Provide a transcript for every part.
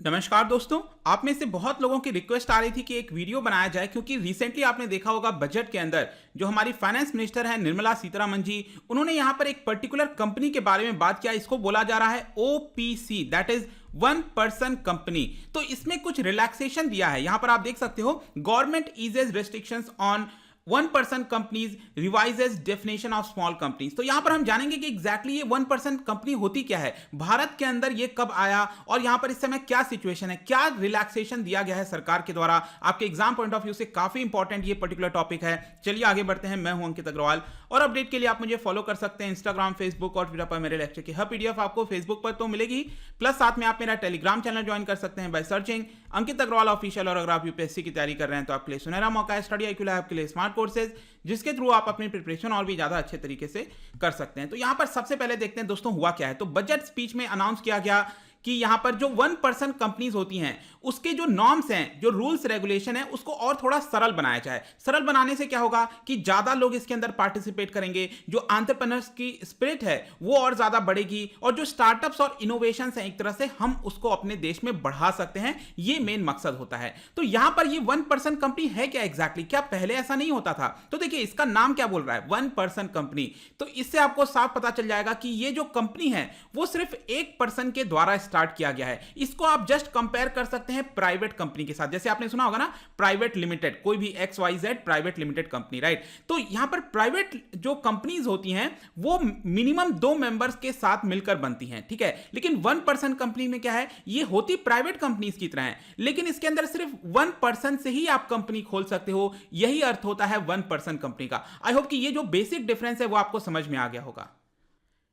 नमस्कार दोस्तों, आप में से बहुत लोगों की रिक्वेस्ट आ रही थी कि एक वीडियो बनाया जाए क्योंकि रिसेंटली आपने देखा होगा बजट के अंदर जो हमारी फाइनेंस मिनिस्टर है निर्मला सीतारमण जी, उन्होंने यहां पर एक पर्टिकुलर कंपनी के बारे में बात किया। इसको बोला जा रहा है OPC, that is one person company. तो इसमें कुछ रिलैक्सेशन दिया है। यहां पर आप देख सकते हो, government eases restrictions on one person companies revises definition of small companies. तो यहां पर हम जानेंगे कि एग्जैक्टली ये वन पर्सन कंपनी होती क्या है, भारत के अंदर ये कब आया और यहां पर इस समय क्या सिचुएशन है, क्या रिलैक्सेशन दिया गया है सरकार के द्वारा। आपके एग्जाम पॉइंट ऑफ व्यू से काफी इंपॉर्टेंट ये पर्टिकुलर टॉपिक है। चलिए आगे बढ़ते हैं। मैं हूं अंकित अग्रवाल और अपडेट के लिए आप मुझे फॉलो कर सकते हैं इंस्टाग्राम, फेसबुक और ट्विटर पर। मेरे लेक्चर की हर पीडीएफ आपको फेसबुक पर तो मिलेगी, प्लस साथ में आप मेरा टेलीग्राम चैनल ज्वाइन कर सकते हैं by searching Ankit Agarwal official. और अगर आप यूपीएससी की तैयारी कर रहे हैं तो आपके लिए सुनहरा मौका है। स्टडी आईक्यू लैब के लिए स्मार्ट कोर्सेज, जिसके थ्रू आप अपनी प्रिपरेशन और भी ज्यादा अच्छे तरीके से कर सकते हैं। तो यहां पर सबसे पहले देखते हैं दोस्तों हुआ क्या है। तो बजट स्पीच में अनाउंस किया गया कि यहां पर जो वन पर्सन कंपनीज होती हैं उसके जो नॉर्म्स हैं, जो रूल्स रेगुलेशन है, उसको और थोड़ा सरल बनाया जाए। सरल बनाने से क्या होगा कि ज्यादा लोग इसके अंदर पार्टिसिपेट करेंगे, जो एंटरप्रेन्योर्स की स्पिरिट है वो और ज्यादा बढ़ेगी और जो स्टार्टअप्स और इनोवेशंस हैं एक तरह से हम उसको अपने देश में बढ़ा सकते हैं। ये मेन मकसद होता है। तो यहां पर ये वन पर्सन कंपनी है क्या एग्जैक्टली, क्या पहले ऐसा नहीं होता था? तो देखिए इसका नाम क्या बोल रहा है, वन पर्सन कंपनी। तो इससे आपको साफ पता चल जाएगा कि ये जो कंपनी है वो सिर्फ एक पर्सन के द्वारा स्टार्ट किया गया है। इसको आप जस्ट कंपेयर कर सकते हैं प्राइवेट कंपनी के साथ। जैसे आपने सुना होगा ना, प्राइवेट लिमिटेड, कोई भी XYZ private limited company, right. तो यहां पर प्राइवेट जो कंपनीज होती हैं वो मिनिमम 2 मेंबर्स के साथ मिलकर बनती हैं, ठीक है। लेकिन वन पर्सन कंपनी में क्या है, ये होती प्राइवेट कंपनीज की तरह है, लेकिन इसके अंदर सिर्फ वन पर्सन से ही आप कंपनी खोल सकते हो। यही अर्थ होता है वन पर्सन कंपनी का। आई होप कि ये जो बेसिक डिफरेंस है वो आपको समझ में आ गया होगा।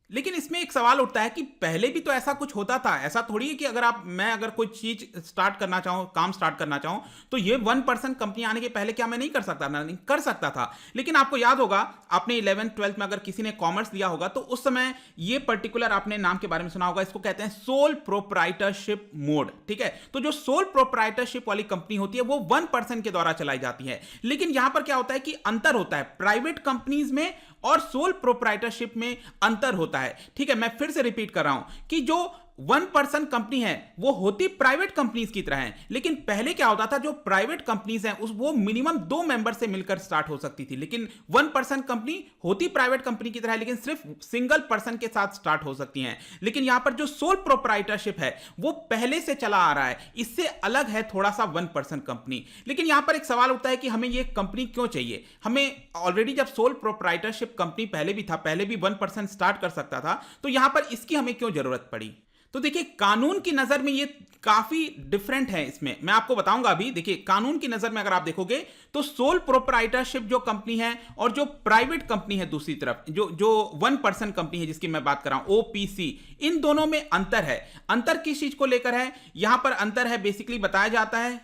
लेकिन इसमें एक सवाल उठता है कि पहले भी तो ऐसा कुछ होता था। ऐसा थोड़ी है कि मैं अगर कोई चीज स्टार्ट करना चाहूं, काम स्टार्ट करना चाहूं, तो ये वन पर्सन कंपनी आने के पहले क्या मैं नहीं कर सकता था? नहीं कर सकता था। लेकिन आपको याद होगा, आपने 11th 12th में अगर किसी ने कॉमर्स लिया होगा तो उस समय ये पर्टिकुलर आपने नाम के बारे में सुना होगा। इसको कहते हैं सोल प्रोप्राइटरशिप मोड, ठीक है। तो जो सोल प्रोप्राइटरशिप वाली कंपनी होती है वो वन पर्सन के द्वारा चलाई जाती है। लेकिन यहां पर क्या होता है कि अंतर होता है, प्राइवेट कंपनीज में और सोल प्रोप्राइटरशिप में अंतर होता है, ठीक है। मैं फिर से रिपीट कर रहा हूं कि जो वन पर्सन कंपनी है वो होती प्राइवेट कंपनीज की तरह है। लेकिन पहले क्या होता था, जो प्राइवेट कंपनीज हैं वो मिनिमम 2 मेंबर से मिलकर स्टार्ट हो सकती थी। लेकिन वन पर्सन कंपनी होती प्राइवेट कंपनी की तरह है, लेकिन सिर्फ सिंगल पर्सन के साथ स्टार्ट हो सकती हैं। लेकिन यहां पर जो सोल प्रोप्राइटरशिप है वो पहले से चला आ रहा है, इससे अलग है थोड़ा सा वन पर्सन कंपनी। लेकिन यहां पर एक सवाल उठता है कि हमें ये कंपनी क्यों चाहिए। हमें ऑलरेडी जब सोल प्रोप्राइटरशिप कंपनी पहले भी था, पहले भी वन पर्सन स्टार्ट कर सकता था, तो यहां पर इसकी हमें क्यों जरूरत पड़ी? तो देखिए कानून की नजर में ये काफी डिफरेंट है। इसमें मैं आपको बताऊंगा अभी। देखिए कानून की नजर में अगर आप देखोगे तो सोल प्रोप्राइटरशिप जो कंपनी है और जो प्राइवेट कंपनी है दूसरी तरफ, जो वन पर्सन कंपनी है जिसकी मैं बात कर रहा हूं ओपीसी, इन दोनों में अंतर है। अंतर किस चीज को लेकर है? यहां पर अंतर है, बेसिकली बताया जाता है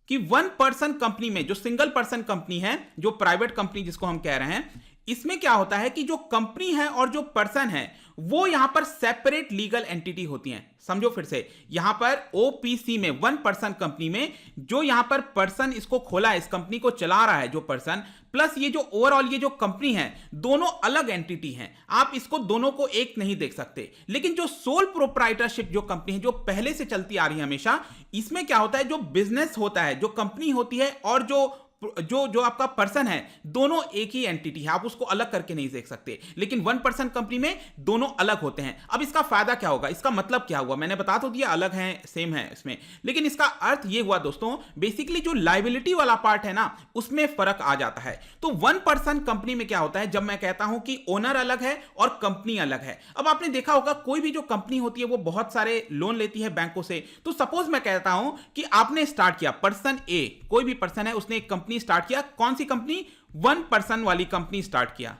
कि वन पर्सन कंपनी में जो सिंगल पर्सन कंपनी है, जो प्राइवेट कंपनी जिसको हम कह रहे हैं, इसमें क्या होता है कि जो कंपनी है और जो पर्सन है वो यहां पर सेपरेट लीगल एंटिटी होती हैं। समझो फिर से, यहां पर ओपीसी में, वन पर्सन कंपनी में, जो यहां पर पर्सन इसको खोला है, इस कंपनी को चला रहा है जो पर्सन, प्लस ये जो ओवरऑल ये जो कंपनी है, दोनों अलग एंटिटी हैं। आप इसको दोनों को एक नहीं देख सकते। लेकिन जो सोल प्रोप्राइटरशिप जो कंपनी है, जो पहले से चलती आ रही है हमेशा, इसमें क्या होता है, जो बिजनेस होता है, जो कंपनी होती है और जो आपका पर्सन है, दोनों एक ही एंटिटी है, आप उसको अलग करके नहीं देख सकते। लेकिन वन पर्सन कंपनी में दोनों अलग होते हैं। अब इसका फायदा क्या होगा, इसका मतलब क्या हुआ? मैंने बता तो दिया अलग है सेम है इसमें, लेकिन इसका अर्थ ये हुआ दोस्तों, बेसिकली जो लायबिलिटी वाला पार्ट है ना, उसमें फर्क आ जाता है। तो वन पर्सन कंपनी में क्या होता है, जब मैं कहता हूं कि ओनर अलग है और कंपनी अलग है। अब आपने देखा होगा कोई भी जो कंपनी होती है वो बहुत सारे लोन लेती है बैंकों से। तो सपोज मैं कहता हूं कि आपने स्टार्ट किया, पर्सन ए, कोई भी पर्सन है, उसने एक कंपनी स्टार्ट किया। कौन सी कंपनी? वन पर्सन वाली कंपनी स्टार्ट किया।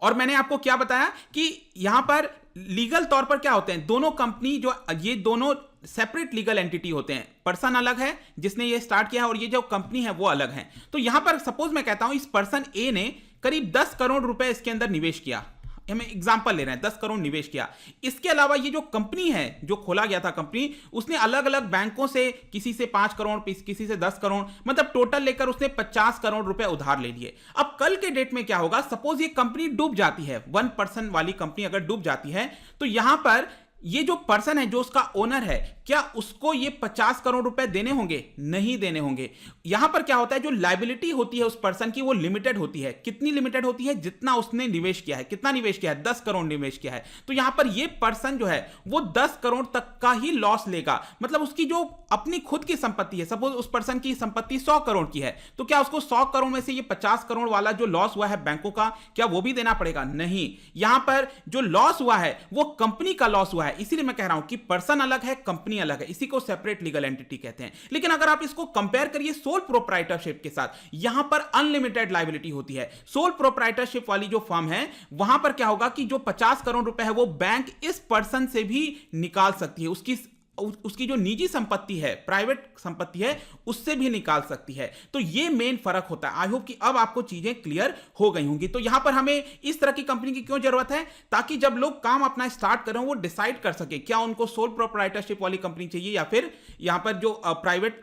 और मैंने आपको क्या बताया कि यहां पर लीगल तौर पर क्या होते हैं, दोनों कंपनी, जो ये दोनों सेपरेट लीगल एंटिटी होते हैं। पर्सन अलग है जिसने ये स्टार्ट किया है और ये जो कंपनी है वो अलग है। तो यहां पर सपोज मैं कहता हूं इस पर्सन ए ने करीब 10 करोड़ रुपए इसके अंदर निवेश किया। हम एग्जांपल ले रहे हैं, 10 करोड़ निवेश किया। इसके अलावा ये जो कंपनी है, जो खोला गया था कंपनी, उसने अलग अलग बैंकों से, किसी से 5 करोड़, किसी से 10 करोड़, मतलब टोटल लेकर उसने 50 करोड़ रुपए उधार ले लिए। अब कल के डेट में क्या होगा, सपोज ये कंपनी डूब जाती है, वन पर्सन वाली कंपनी अगर डूब जाती है, तो यहां पर ये जो पर्सन है, जो उसका ओनर है, क्या उसको ये 50 करोड़ रुपए देने होंगे? नहीं देने होंगे। यहां पर क्या होता है, जो लायबिलिटी होती है उस पर्सन की वो लिमिटेड होती है। कितनी लिमिटेड होती है? जितना उसने निवेश किया है। कितना निवेश किया है? 10 करोड़ निवेश किया है। तो यहां पर ये पर्सन जो है वो 10 करोड़ तक का ही लॉस लेगा। मतलब उसकी जो अपनी खुद की संपत्ति है, सपोज उस पर्सन की संपत्ति 100 करोड़ की है, तो क्या उसको 100 करोड़ में से ये 50 करोड़ वाला जो लॉस हुआ है बैंकों का, क्या वो भी देना पड़ेगा? नहीं। यहां पर जो लॉस हुआ है वो कंपनी का लॉस हुआ है। इसीलिए मैं कह रहा हूं कि पर्सन अलग है, कंपनी अलग है। इसी को सेपरेट लीगल एंटिटी कहते हैं। लेकिन अगर आप इसको कंपेयर करिए सोल प्रोप्राइटरशिप के साथ, यहां पर अनलिमिटेड लायबिलिटी होती है। सोल प्रोप्राइटरशिप वाली जो फर्म है, वहां पर क्या होगा कि जो 50 करोड़ रुपए है वो बैंक इस पर्सन से भी निकाल सकती है। उसकी जो निजी संपत्ति है, प्राइवेट संपत्ति है, उससे भी निकाल सकती है। तो ये मेन फर्क होता है। आई होप कि अब आपको चीजें क्लियर हो गई होंगी। तो यहां पर हमें इस तरह की कंपनी की क्यों जरूरत है? ताकि जब लोग काम अपना स्टार्ट करें वो डिसाइड कर सके क्या उनको सोल प्रोप्राइटरशिप वाली कंपनी चाहिए या फिर यहां पर जो प्राइवेट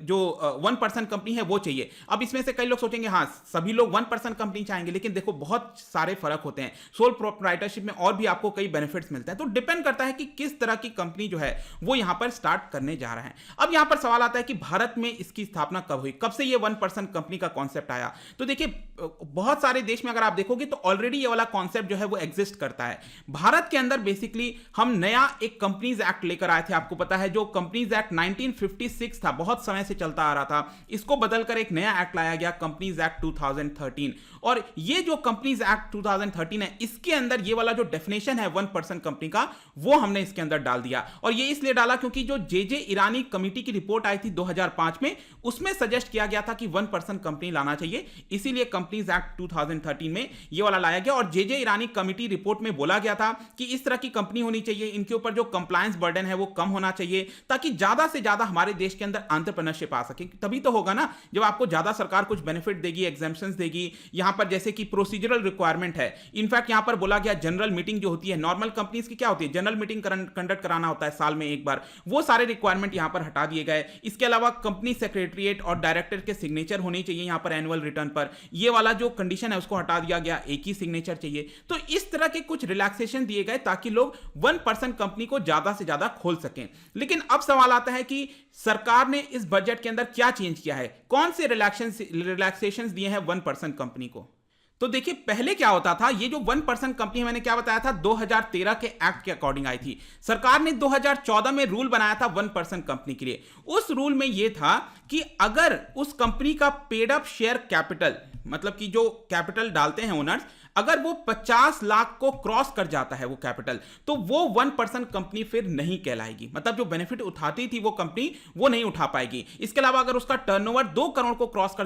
जो 1% कंपनी है वो चाहिए। अब इसमें से कई लोग सोचेंगे हाँ सभी लोग 1% कंपनी चाहेंगे, लेकिन देखो बहुत सारे फर्क होते हैं। सोल प्रोप्राइटरशिप में और भी आपको कई बेनिफिट्स मिलते हैं। तो डिपेंड करता है कि किस तरह की कंपनी जो है वो यहां पर स्टार्ट करने जा रहे हैं। अब यहां पर सवाल आता है कि भारत में इसकी स्थापना कब हुई, कब से ये 1% कंपनी का कॉन्सेप्ट आया? तो देखिए बहुत सारे देश में अगर आप देखोगे तो ऑलरेडी ये वाला कॉन्सेप्ट जो है वो एग्जिस्ट करता है। भारत के अंदर बेसिकली हम नया एक कंपनीज एक्ट लेकर आए थे। आपको पता है जो कंपनीज एक्ट 1956 था, बहुत समय से चलता आ रहा था, इसको बदलकर एक नया एक्ट लाया गया, कंपनीज एक्ट 2013। और ये जो कंपनीज एक्ट 2013 है, इसके अंदर ये वाला जो डेफिनेशन है 1% कंपनी का, वो हमने इसके अंदर डाल दिया। और ये इसलिए डाला क्योंकि जो जे ईरानी कमेटी की रिपोर्ट आई थी 2005 में, उसमें सजेस्ट किया गया था कि 1% कंपनी लाना चाहिए। इसीलिए कंपनीज एक्ट 2013 में ये वाला लाया गया। और जे ईरानी कमेटी रिपोर्ट में बोला गया था कि इस तरह की कंपनी होनी चाहिए, इनके ऊपर जो कंप्लायंस बर्डन है वो कम होना चाहिए, ताकि ज्यादा से ज्यादा हमारे देश के अंदर एंटरप्रेन्योरशिप आ सके। तभी तो होगा ना जब आपको ज्यादा सरकार कुछ बेनिफिट देगी, एग्जेम्पशंस देगी। यहां पर जैसे कि प्रोसीजरल रिक्वायरमेंट है, इनफैक्ट यहां पर बोला गया जनरल मीटिंग जो होती है, नॉर्मल कंपनीज की क्या होती है, जनरल मीटिंग कंडक्ट कराना होता है साल में एक बार, वो सारे रिक्वायरमेंट यहां पर हटा दिए गए। इसके अलावा कंपनी सेक्रेटरीट और डायरेक्टर के सिग्नेचर होने चाहिए यहां पर एनुअल रिटर्न पर, ये वाला जो कंडीशन है उसको हटा दिया गया, एक ही सिग्नेचर चाहिए। तो इस तरह के कुछ रिलैक्सेशन दिए गए ताकि लोग 1% कंपनी को ज्यादा से ज्यादा खोल सकें। लेकिन अब सवाल आता है कि सरकार ने इस बजट के अंदर क्या चेंज किया है, कौन से रिलैक्सेशन दिए हैं 1% कंपनी को? तो देखिए पहले क्या होता था, ये जो 1% कंपनी मैंने क्या बताया था 2013 के एक्ट के अकॉर्डिंग आई थी। सरकार ने 2014 में रूल बनाया था 1% कंपनी के लिए। उस रूल में यह था कि अगर उस कंपनी का पेड अप शेयर कैपिटल, मतलब कि जो कैपिटल डालते हैं ओनर्स, अगर वो 50 लाख को क्रॉस कर जाता है वो कैपिटल, तो वो 1% कंपनी फिर नहीं कहलाएगी। मतलब जो बेनिफिट उठाती थी वो कंपनी वो नहीं उठा पाएगी। इसके अलावा अगर उसका टर्नओवर 2 करोड़ को क्रॉस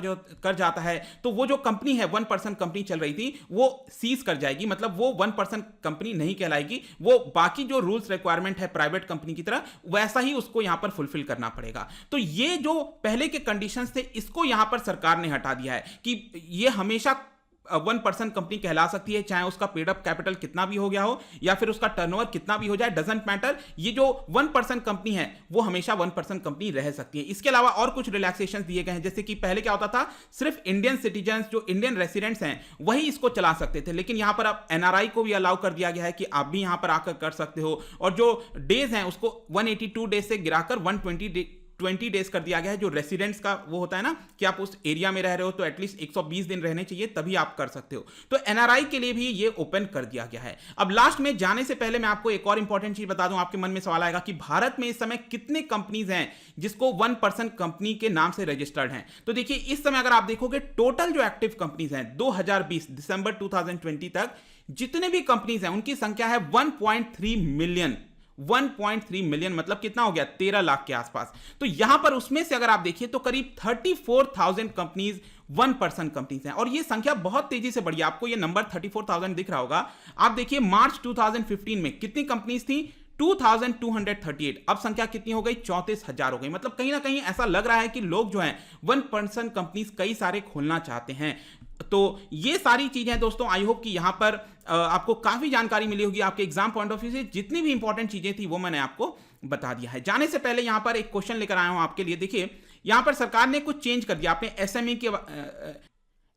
कर जाता है तो वो जो कंपनी है 1% कंपनी चल रही थी वो सीज कर जाएगी, मतलब वो 1% कंपनी नहीं कहलाएगी। वो बाकी जो रूल्स रिक्वायरमेंट है प्राइवेट कंपनी की तरह वैसा ही उसको यहां पर फुलफिल करना पड़ेगा। तो ये जो पहले के कंडीशंस थे इसको यहां पर सरकार ने हटा दिया है कि ये हमेशा 1% कंपनी कहला सकती है, चाहे उसका पेड अप कैपिटल कितना भी हो गया हो या फिर उसका टर्नओवर कितना भी हो जाए, डजंट मैटर। ये जो 1% कंपनी है वो हमेशा 1% कंपनी रह सकती है। इसके अलावा और कुछ रिलैक्सेशन दिए गए हैं, जैसे कि पहले क्या होता था, सिर्फ इंडियन सिटीजन जो इंडियन रेसिडेंट्स हैं वही इसको चला सकते थे, लेकिन यहां पर अब एनआरआई को भी अलाउ कर दिया गया है कि आप भी यहां पर आकर कर सकते हो। और जो डेज हैं उसको 182 डेज से गिराकर 120 डेज कर दिया गया है। जो रेसिडेंट्स का वो होता है ना कि आप उस एरिया में रह रहे हो तो एटलीस्ट 120 दिन रहने चाहिए तभी आप कर सकते हो। तो एनआरआई के लिए भी ये ओपन कर दिया गया है। अब लास्ट में जाने से पहले मैं आपको एक और इंपॉर्टेंट चीज बता दूं, आपके मन में सवाल आएगा कि भारत में इस समय कितने कंपनीज हैं जिसको 1% कंपनी के नाम से रजिस्टर्ड हैं। तो देखिए इस समय अगर आप देखोगे टोटल जो एक्टिव कंपनीज हैं 2020 दिसंबर 2020 तक जितने भी कंपनीज हैं उनकी संख्या है 1.3 मिलियन। 1.3 मिलियन मतलब कितना हो गया, 13 लाख के आसपास। तो यहां पर उसमें से अगर आप देखिए तो करीब 34,000 कंपनीज 1% कंपनीज हैं और ये संख्या बहुत तेजी से बढ़ी है। आपको ये नंबर 34,000 दिख रहा होगा। आप देखिए मार्च 2015 में कितनी कंपनीज थी, 2238। अब संख्या कितनी हो गई, 34,000 हो गई। मतलब कहीं ना कहीं ऐसा लग रहा है कि लोग जो हैं 1% कंपनीज कई सारे खोलना चाहते हैं। तो ये सारी चीजें दोस्तों, आई होप कि यहां पर आपको काफी जानकारी मिली होगी। आपके एग्जाम पॉइंट ऑफ व्यू से जितनी भी इंपॉर्टेंट चीजें थी वो मैंने आपको बता दिया है। जाने से पहले यहां पर एक क्वेश्चन लेकर आया हूं आपके लिए। देखिए यहां पर सरकार ने कुछ चेंज कर दिया। आपने एसएमई के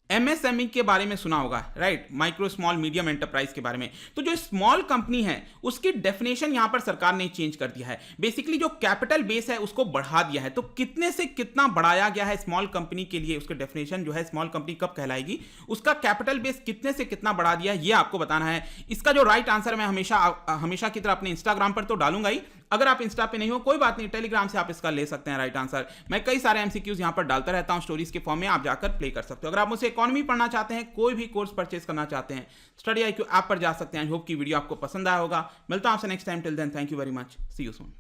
एमएसएमई के बारे में सुना होगा, right, micro small medium enterprise के बारे में। तो जो स्मॉल कंपनी है उसकी डेफिनेशन यहां पर सरकार ने चेंज कर दिया है। बेसिकली जो कैपिटल बेस है उसको बढ़ा दिया है। तो कितने से कितना बढ़ाया गया है स्मॉल कंपनी के लिए, उसका डेफिनेशन जो है स्मॉल कंपनी कब कहलाएगी, उसका कैपिटल बेस कितने से कितना बढ़ा दिया है, ये आपको बताना है। इसका जो राइट आंसर मैं हमेशा की तरह अपने इंस्टाग्राम पर तो डालूंगा ही। अगर आप इंस्टा पे नहीं हो कोई बात नहीं, टेलीग्राम से आप इसका ले सकते हैं राइट आंसर। मैं कई सारे एमसीक्यूज यहां पर डालता रहता हूं स्टोरीज के फॉर्म में, आप जाकर प्ले कर सकते हो। अगर आप मुझसे इकोनॉमी पढ़ना चाहते हैं, कोई भी कोर्स परचेज करना चाहते हैं, स्टडी IQ ऐप पर जा सकते हैं। आई होप की वीडियो आपको पसंद आया होगा। मिलता हूं आपसे next time. Till then thank you very much, see you soon.